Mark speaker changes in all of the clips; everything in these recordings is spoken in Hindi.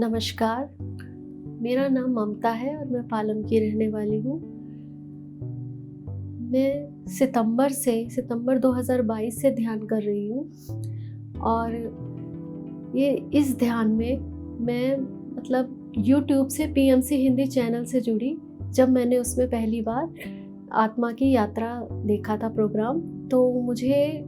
Speaker 1: नमस्कार, मेरा नाम ममता है और मैं पालम की रहने वाली हूँ। मैं सितंबर 2022 से ध्यान कर रही हूँ और ये इस ध्यान में मैं यूट्यूब से पीएमसी हिंदी चैनल से जुड़ी। जब मैंने उसमें पहली बार आत्मा की यात्रा देखा था प्रोग्राम, तो मुझे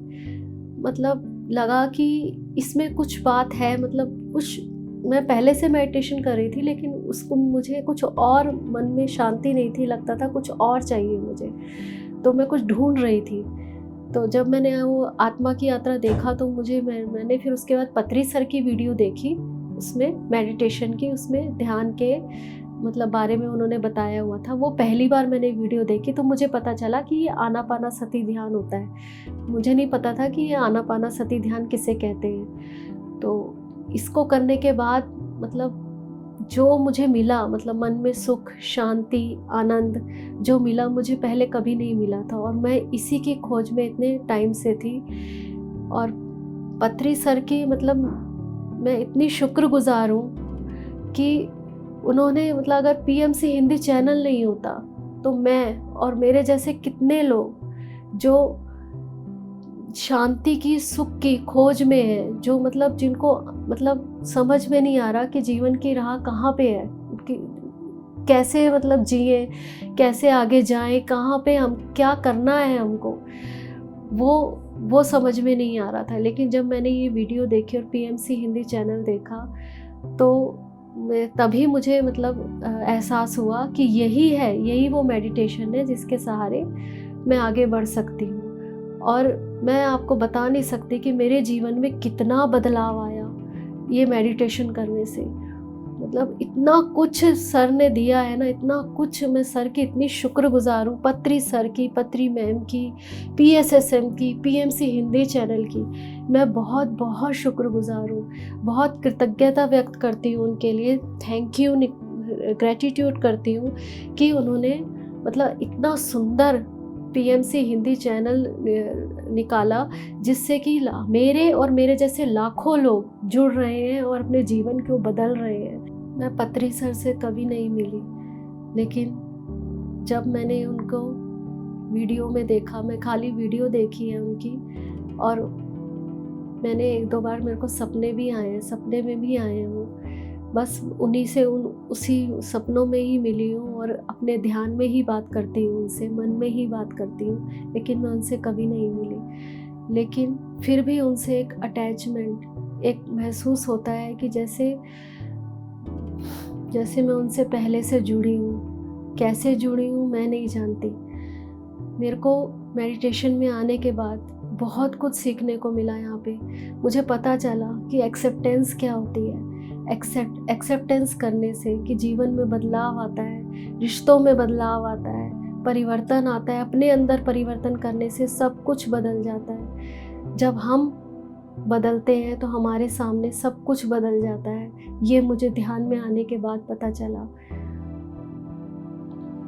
Speaker 1: लगा कि इसमें कुछ बात है। कुछ मैं पहले से मेडिटेशन कर रही थी, लेकिन उसको मुझे कुछ और, मन में शांति नहीं थी, लगता था कुछ और चाहिए मुझे, तो मैं कुछ ढूंढ रही थी। तो जब मैंने वो आत्मा की यात्रा देखा तो मैंने फिर उसके बाद पत्री सर की वीडियो देखी, उसमें मेडिटेशन की, उसमें ध्यान के बारे में उन्होंने बताया हुआ था। वो पहली बार मैंने वीडियो देखी तो मुझे पता चला कि ये आनापानासती ध्यान होता है। मुझे नहीं पता था कि ये आनापानासती ध्यान किसे कहते हैं। तो इसको करने के बाद जो मुझे मिला, मन में सुख, शांति, आनंद जो मिला, मुझे पहले कभी नहीं मिला था और मैं इसी की खोज में इतने टाइम से थी। और पत्री सर की मैं इतनी शुक्रगुजार हूँ कि उन्होंने अगर पीएमसी हिंदी चैनल नहीं होता तो मैं और मेरे जैसे कितने लोग जो शांति की, सुख की खोज में है, जो जिनको समझ में नहीं आ रहा कि जीवन की राह कहाँ पे है, कि कैसे जिए, कैसे आगे जाएं, कहाँ पे हम क्या करना है हमको, वो समझ में नहीं आ रहा था। लेकिन जब मैंने ये वीडियो देखी और पीएमसी हिंदी चैनल देखा तो तभी मुझे एहसास हुआ कि यही वो मेडिटेशन है जिसके सहारे मैं आगे बढ़ सकती हूँ। और मैं आपको बता नहीं सकती कि मेरे जीवन में कितना बदलाव आया ये मेडिटेशन करने से। इतना कुछ सर ने दिया है ना, इतना कुछ। मैं सर की इतनी शुक्रगुजार हूँ, पत्री सर की, पत्री मैम की, पीएसएसएम की, पीएमसी हिंदी चैनल की। मैं बहुत बहुत शुक्रगुजार हूँ, बहुत कृतज्ञता व्यक्त करती हूँ उनके लिए। थैंक यू, ग्रेटिट्यूड करती हूँ कि उन्होंने इतना सुंदर पीएमसी हिंदी चैनल निकाला, जिससे कि मेरे और मेरे जैसे लाखों लोग जुड़ रहे हैं और अपने जीवन को बदल रहे हैं। मैं पत्री सर से कभी नहीं मिली, लेकिन जब मैंने उनको वीडियो में देखा, मैं खाली वीडियो देखी है उनकी, और मैंने एक दो बार, मेरे को सपने भी आए हैं, सपने में भी आए हैं वो, बस उन्हीं से उसी सपनों में ही मिली हूँ और अपने ध्यान में ही बात करती हूँ उनसे, मन में ही बात करती हूँ, लेकिन मैं उनसे कभी नहीं मिली। लेकिन फिर भी उनसे एक अटैचमेंट, एक महसूस होता है कि जैसे मैं उनसे पहले से जुड़ी हूँ। कैसे जुड़ी हूँ मैं नहीं जानती। मेरे को मेडिटेशन में आने के बाद बहुत कुछ सीखने को मिला। यहाँ पे मुझे पता चला कि एक्सेप्टेंस क्या होती है। एक्सेप्टेंस करने से कि जीवन में बदलाव आता है, रिश्तों में बदलाव आता है, परिवर्तन आता है। अपने अंदर परिवर्तन करने से सब कुछ बदल जाता है। जब हम बदलते हैं तो हमारे सामने सब कुछ बदल जाता है। ये मुझे ध्यान में आने के बाद पता चला।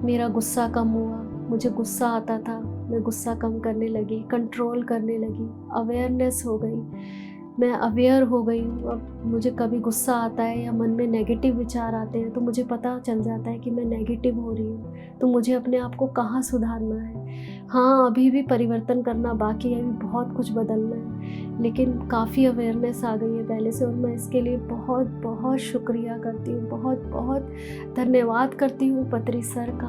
Speaker 1: मेरा गुस्सा कम हुआ। मुझे गुस्सा आता था, मैं गुस्सा कम करने लगी, कंट्रोल करने लगी, अवेयरनेस हो गई। मैं अवेयर हो गई हूँ। अब मुझे कभी गुस्सा आता है या मन में नेगेटिव विचार आते हैं तो मुझे पता चल जाता है कि मैं नेगेटिव हो रही हूँ, तो मुझे अपने आप को कहाँ सुधारना है। हाँ, अभी भी परिवर्तन करना बाकी है, अभी बहुत कुछ बदलना है, लेकिन काफ़ी अवेयरनेस आ गई है पहले से, और मैं इसके लिए बहुत बहुत शुक्रिया करती हूँ, बहुत बहुत धन्यवाद करती हूँ पत्री सर का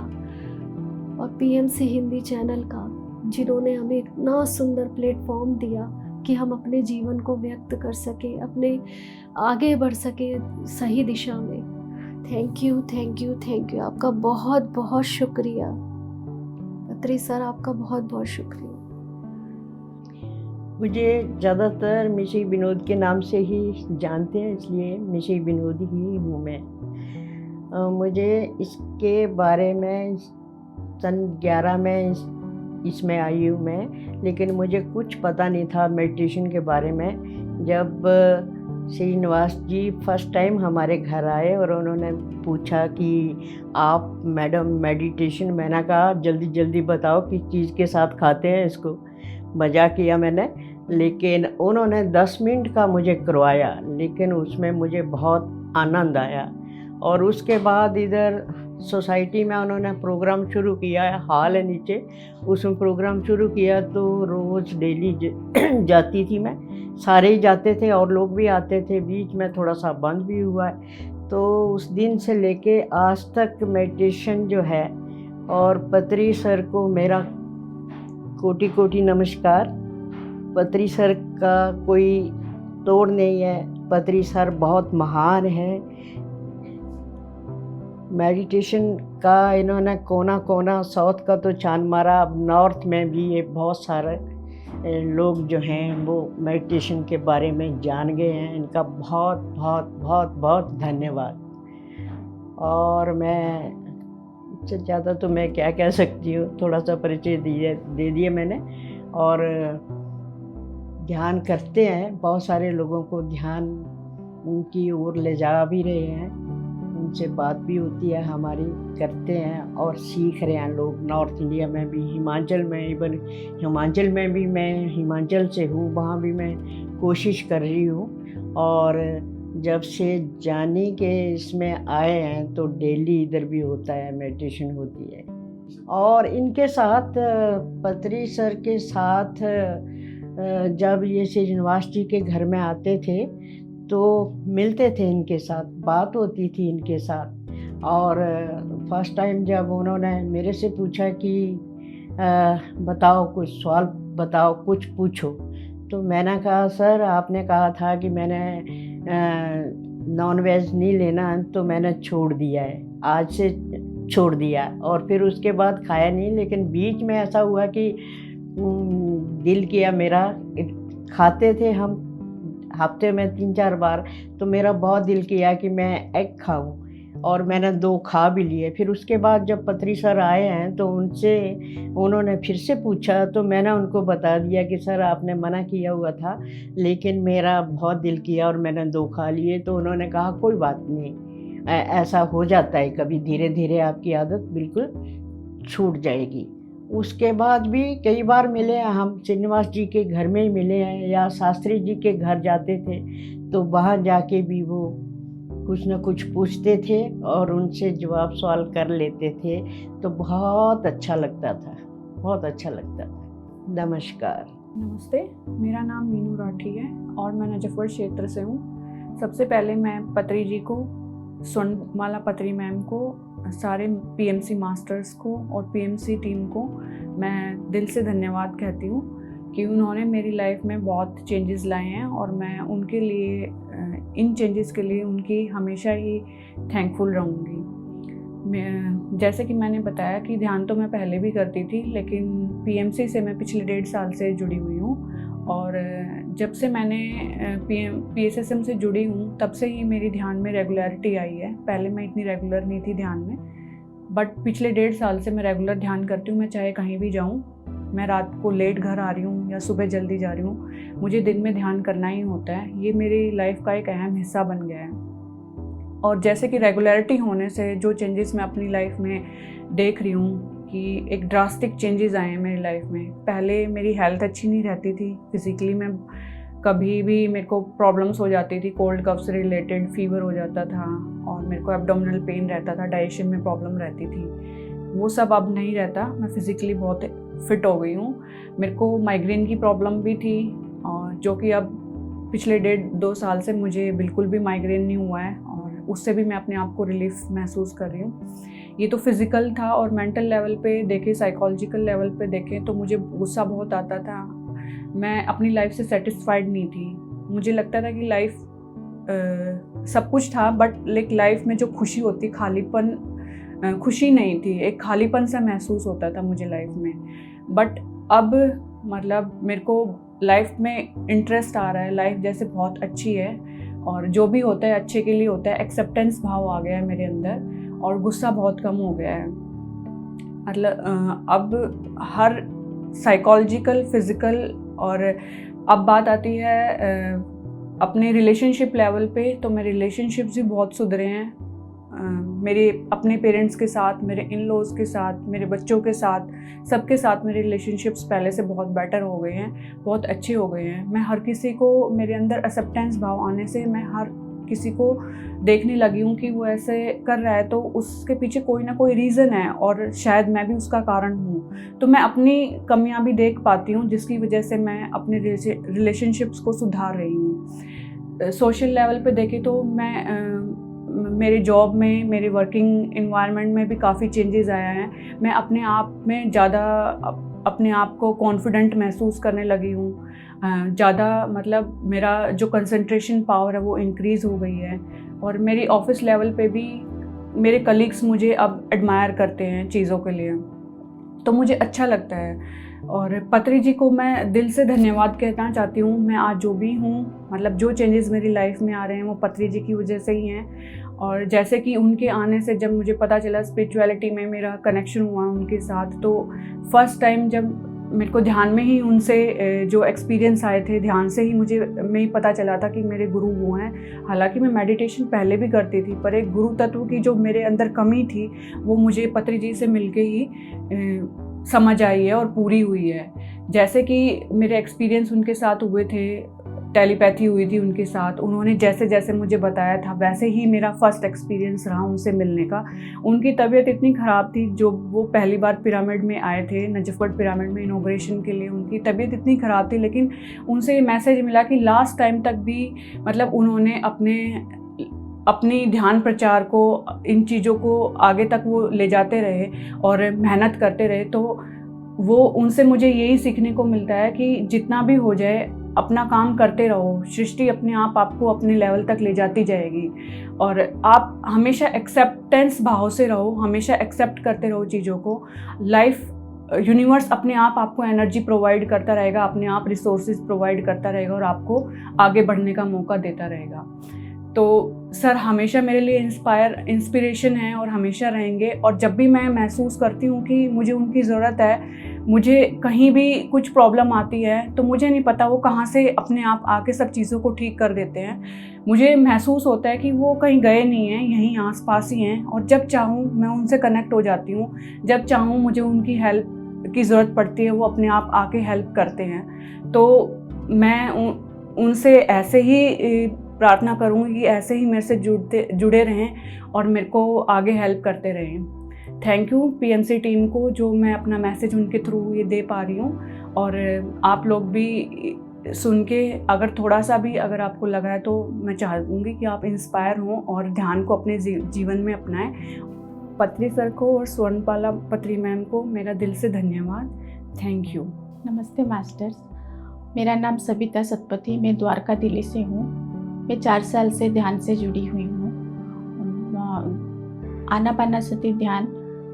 Speaker 1: और पीएमसी हिंदी चैनल का, जिन्होंने हमें इतना सुंदर प्लेटफॉर्म दिया कि हम अपने जीवन को व्यक्त कर सके, अपने आगे बढ़ सके सही दिशा में। Thank you, thank you, thank you. आपका बहुत बहुत शुक्रिया पत्री सर, आपका बहुत बहुत शुक्रिया।
Speaker 2: मुझे ज़्यादातर मिशी विनोद के नाम से ही जानते हैं, इसलिए मिशी विनोद ही हूँ मैं। मुझे इसके बारे में सन 11 में इसमें आई हूँ मैं, लेकिन मुझे कुछ पता नहीं था मेडिटेशन के बारे में। जब श्रीनिवास जी फर्स्ट टाइम हमारे घर आए और उन्होंने पूछा कि आप मैडम मेडिटेशन, मैंने कहा जल्दी जल्दी बताओ किस चीज़ के साथ खाते हैं इसको। मज़ाक किया मैंने, लेकिन उन्होंने 10 मिनट का मुझे करवाया, लेकिन उसमें मुझे बहुत आनंद आया। और उसके बाद इधर सोसाइटी में उन्होंने प्रोग्राम शुरू किया है, हॉल है नीचे, उसमें प्रोग्राम शुरू किया तो रोज़ डेली जाती थी मैं, सारे ही जाते थे और लोग भी आते थे। बीच में थोड़ा सा बंद भी हुआ है। तो उस दिन से लेके आज तक मेडिटेशन जो है, और पत्री सर को मेरा कोटि कोटि नमस्कार। पत्री सर का कोई तोड़ नहीं है, पत्री सर बहुत महान है। मेडिटेशन का इन्होंने कोना कोना, साउथ का तो चांद मारा, अब नॉर्थ में भी ये बहुत सारे लोग जो हैं वो मेडिटेशन के बारे में जान गए हैं। इनका बहुत बहुत बहुत बहुत धन्यवाद। और मैं इससे ज़्यादा तो मैं क्या कह सकती हूँ, थोड़ा सा परिचय दे दिए मैंने। और ध्यान करते हैं, बहुत सारे लोगों को ध्यान की ओर ले जा भी रहे हैं, उनसे बात भी होती है हमारी, करते हैं और सीख रहे हैं लोग। नॉर्थ इंडिया में भी, हिमाचल में, इवन हिमाचल में भी, मैं हिमाचल से हूँ, वहाँ भी मैं कोशिश कर रही हूँ। और जब से जाने के इसमें आए हैं तो डेली इधर भी होता है, मेडिटेशन होती है। और इनके साथ, पत्री सर के साथ जब ये श्रीनिवास जी के घर में आते थे तो मिलते थे, इनके साथ बात होती थी इनके साथ। और फर्स्ट टाइम जब उन्होंने मेरे से पूछा कि बताओ कुछ सवाल, बताओ कुछ पूछो, तो मैंने कहा सर आपने कहा था कि मैंने नॉन वेज नहीं लेना, तो मैंने छोड़ दिया है, आज से छोड़ दिया। और फिर उसके बाद खाया नहीं, लेकिन बीच में ऐसा हुआ कि दिल किया मेरा, खाते थे हम हफ्ते में 3-4 बार, तो मेरा बहुत दिल किया कि मैं एग खाऊं, और मैंने 2 खा भी लिए। फिर उसके बाद जब पत्री सर आए हैं तो उन्होंने फिर से पूछा, तो मैंने उनको बता दिया कि सर आपने मना किया हुआ था, लेकिन मेरा बहुत दिल किया और मैंने 2 खा लिए। तो उन्होंने कहा कोई बात नहीं, ऐसा हो जाता है कभी, धीरे धीरे आपकी आदत बिल्कुल छूट जाएगी। उसके बाद भी कई बार मिले हैं हम, श्रीनिवास जी के घर में ही मिले हैं, या शास्त्री जी के घर जाते थे तो वहाँ जाके भी वो कुछ ना कुछ पूछते थे और उनसे जवाब सवाल कर लेते थे, तो बहुत अच्छा लगता था, बहुत अच्छा लगता था। नमस्कार।
Speaker 3: नमस्ते, मेरा नाम मीनू राठी है और मैं नजफगढ़ क्षेत्र से हूँ। सबसे पहले मैं पत्री जी को, स्वर्णमाला पत्री मैम को, सारे पीएमसी मास्टर्स को और पीएमसी टीम को मैं दिल से धन्यवाद कहती हूँ कि उन्होंने मेरी लाइफ में बहुत चेंजेस लाए हैं, और मैं उनके लिए, इन चेंजेस के लिए उनकी हमेशा ही थैंकफुल रहूँगी। जैसे कि मैंने बताया कि ध्यान तो मैं पहले भी करती थी, लेकिन पीएमसी से मैं पिछले 1.5 साल से जुड़ी हुई हूँ। और जब से मैंने PSSM से जुड़ी हूँ तब से ही मेरी ध्यान में रेगुलरिटी आई है। पहले मैं इतनी रेगुलर नहीं थी ध्यान में, बट पिछले 1.5 साल से मैं रेगुलर ध्यान करती हूँ। मैं चाहे कहीं भी जाऊँ, मैं रात को लेट घर आ रही हूँ या सुबह जल्दी जा रही हूँ, मुझे दिन में ध्यान करना ही होता है। ये मेरी लाइफ का एक अहम हिस्सा बन गया है। और जैसे कि रेगुलरिटी होने से जो चेंजेस मैं अपनी लाइफ में देख रही हूँ कि एक ड्रास्टिक चेंजेस आए हैं मेरी लाइफ में। पहले मेरी हेल्थ अच्छी नहीं रहती थी, फिज़िकली मैं कभी भी, मेरे को प्रॉब्लम्स हो जाती थी, कोल्ड कफ से रिलेटेड फीवर हो जाता था, और मेरे को एब्डोमिनल पेन रहता था, डाइजेशन में प्रॉब्लम रहती थी। वो सब अब नहीं रहता, मैं फिज़िकली बहुत फिट हो गई हूँ। मेरे को माइग्रेन की प्रॉब्लम भी थी, और जो कि अब पिछले 1.5-2 साल से मुझे बिल्कुल भी माइग्रेन नहीं हुआ है, और उससे भी मैं अपने आप को रिलीफ महसूस कर रही हूँ। ये तो फिज़िकल था, और मेंटल लेवल पे देखें, साइकोलॉजिकल लेवल पे देखें तो मुझे गुस्सा बहुत आता था। मैं अपनी लाइफ से सेटिस्फाइड नहीं थी। मुझे लगता था कि लाइफ सब कुछ था, बट लाइफ में जो खुशी होती, खालीपन, खुशी नहीं थी, एक खालीपन सा महसूस होता था मुझे लाइफ में। बट अब मतलब मेरे को लाइफ में इंटरेस्ट आ रहा है, लाइफ जैसे बहुत अच्छी है, और जो भी होता है अच्छे के लिए होता है। एक्सेप्टेंस भाव आ गया है मेरे अंदर, और गुस्सा बहुत कम हो गया है। मतलब अब हर साइकोलॉजिकल, फिज़िकल, और अब बात आती है अपने रिलेशनशिप लेवल पे, तो मेरे रिलेशनशिप्स भी बहुत सुधरे हैं। मेरे अपने पेरेंट्स के साथ, मेरे इन लॉज के साथ, मेरे बच्चों के साथ, सबके साथ मेरे रिलेशनशिप्स पहले से बहुत बेटर हो गए हैं, बहुत अच्छे हो गए हैं। मैं हर किसी को, मेरे अंदर एक्सेप्टेंस भाव आने से मैं हर किसी को देखने लगी हूँ कि वो ऐसे कर रहा है तो उसके पीछे कोई ना कोई रीज़न है और शायद मैं भी उसका कारण हूँ। तो मैं अपनी कमियां भी देख पाती हूँ जिसकी वजह से मैं अपने रिलेशनशिप्स को सुधार रही हूँ। सोशल लेवल पे देखें तो मेरे जॉब में, मेरे वर्किंग इन्वायरमेंट में भी काफ़ी चेंजेस आया है। मैं अपने आप में ज़्यादा अपने आप को कॉन्फिडेंट महसूस करने लगी हूँ। ज़्यादा मतलब मेरा जो कंसंट्रेशन पावर है वो इंक्रीज़ हो गई है और मेरी ऑफिस लेवल पे भी मेरे कलीग्स मुझे अब एडमायर करते हैं चीज़ों के लिए, तो मुझे अच्छा लगता है। और पत्री जी को मैं दिल से धन्यवाद कहना चाहती हूँ। मैं आज जो भी हूँ, मतलब जो चेंजेस मेरी लाइफ में आ रहे हैं वो पत्री जी की वजह से ही हैं। और जैसे कि उनके आने से जब मुझे पता चला स्पिरिचुअलिटी में मेरा कनेक्शन हुआ उनके साथ, तो फर्स्ट टाइम जब मेरे को ध्यान में ही उनसे जो एक्सपीरियंस आए थे, ध्यान से ही में ही पता चला था कि मेरे गुरु वो हैं। हालांकि मैं मेडिटेशन पहले भी करती थी, पर एक गुरु तत्व की जो मेरे अंदर कमी थी वो मुझे पत्री जी से मिलके ही समझ आई है और पूरी हुई है। जैसे कि मेरे एक्सपीरियंस उनके साथ हुए थे, टेलीपैथी हुई थी उनके साथ, उन्होंने जैसे जैसे मुझे बताया था वैसे ही मेरा फर्स्ट एक्सपीरियंस रहा उनसे मिलने का। उनकी तबीयत इतनी ख़राब थी, जो वो पहली बार पिरामिड में आए थे, नजफगढ़ पिरामिड में इनॉग्रेशन के लिए, उनकी तबीयत इतनी ख़राब थी, लेकिन उनसे ये मैसेज मिला कि लास्ट टाइम तक भी मतलब उन्होंने अपनी ध्यान प्रचार को, इन चीज़ों को आगे तक वो ले जाते रहे और मेहनत करते रहे। तो वो उनसे मुझे यही सीखने को मिलता है कि जितना भी हो जाए अपना काम करते रहो, सृष्टि अपने आप आपको अपने लेवल तक ले जाती जाएगी। और आप हमेशा एक्सेप्टेंस भाव से रहो, हमेशा एक्सेप्ट करते रहो चीज़ों को। लाइफ यूनिवर्स अपने आप आपको एनर्जी प्रोवाइड करता रहेगा, अपने आप रिसोर्सेज प्रोवाइड करता रहेगा और आपको आगे बढ़ने का मौका देता रहेगा। तो सर हमेशा मेरे लिए इंस्पिरेशन है और हमेशा रहेंगे। और जब भी मैं महसूस करती हूँ कि मुझे उनकी ज़रूरत है, मुझे कहीं भी कुछ प्रॉब्लम आती है, तो मुझे नहीं पता वो कहाँ से अपने आप आके सब चीज़ों को ठीक कर देते हैं। मुझे महसूस होता है कि वो कहीं गए नहीं हैं, यहीं आसपास ही हैं और जब चाहूँ मैं उनसे कनेक्ट हो जाती हूँ। जब चाहूँ मुझे उनकी हेल्प की ज़रूरत पड़ती है, वो अपने आप आके हेल्प करते हैं। तो मैं उनसे ऐसे ही प्रार्थना करूँगी कि ऐसे ही मेरे से जुड़े रहें और मेरे को आगे हेल्प करते रहें। थैंक यू पीएमसी टीम को, जो मैं अपना मैसेज उनके थ्रू ये दे पा रही हूँ। और आप लोग भी सुन के अगर थोड़ा सा भी अगर आपको लगा है तो मैं चाहूँगी कि आप इंस्पायर हों और ध्यान को अपने जीवन में अपनाएं। पत्री सर को और स्वर्णपाला पत्री मैम को मेरा दिल से धन्यवाद। Thank you.
Speaker 4: नमस्ते मास्टर्स, मेरा नाम सविता सतपथी, मैं द्वारका दिल्ली से हूँ। मैं 4 साल से ध्यान से जुड़ी हुई हूँ। आनापानसति ध्यान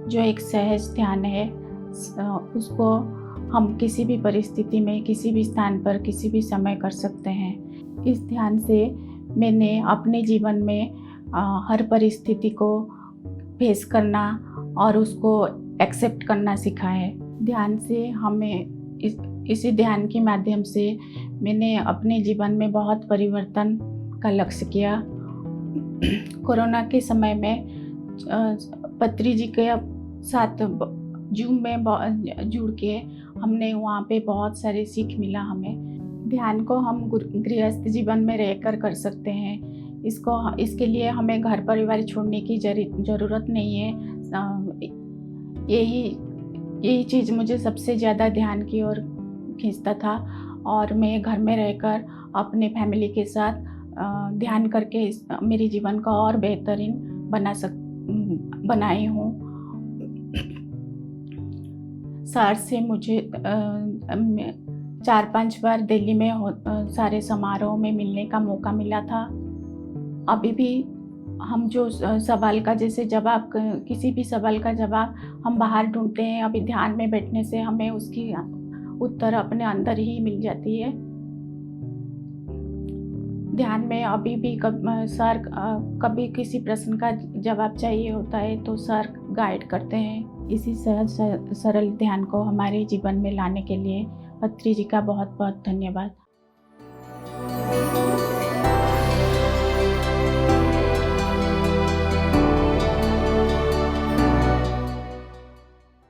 Speaker 4: जो एक सहज ध्यान है, उसको हम किसी भी परिस्थिति में, किसी भी स्थान पर, किसी भी समय कर सकते हैं। इस ध्यान से मैंने अपने जीवन में हर परिस्थिति को फेस करना और उसको एक्सेप्ट करना सीखा है। ध्यान से हमें इसी ध्यान के माध्यम से मैंने अपने जीवन में बहुत परिवर्तन का लक्ष्य किया। कोरोना के समय में पत्री जी के साथ जूम में जुड़ के हमने वहाँ पे बहुत सारे सीख मिला हमें। ध्यान को हम गृहस्थ जीवन में रहकर कर सकते हैं। इसके लिए हमें घर परिवार छोड़ने की ज़रूरत नहीं है। यही चीज़ मुझे सबसे ज़्यादा ध्यान की ओर खींचता था और मैं घर में रहकर अपने फैमिली के साथ ध्यान करके मेरे जीवन को और बेहतरीन बनाई हूँ। सर से मुझे 4-5 बार दिल्ली में सारे समारोह में मिलने का मौका मिला था। अभी भी हम जो सवाल का जैसे जवाब, किसी भी सवाल का जवाब हम बाहर ढूंढते हैं, अभी ध्यान में बैठने से हमें उसकी उत्तर अपने अंदर ही मिल जाती है। ध्यान में अभी भी कभी किसी प्रश्न का जवाब चाहिए होता है तो सर गाइड करते हैं। इसी सहज सरल ध्यान को हमारे जीवन में लाने के लिए पत्री जी का बहुत बहुत धन्यवाद।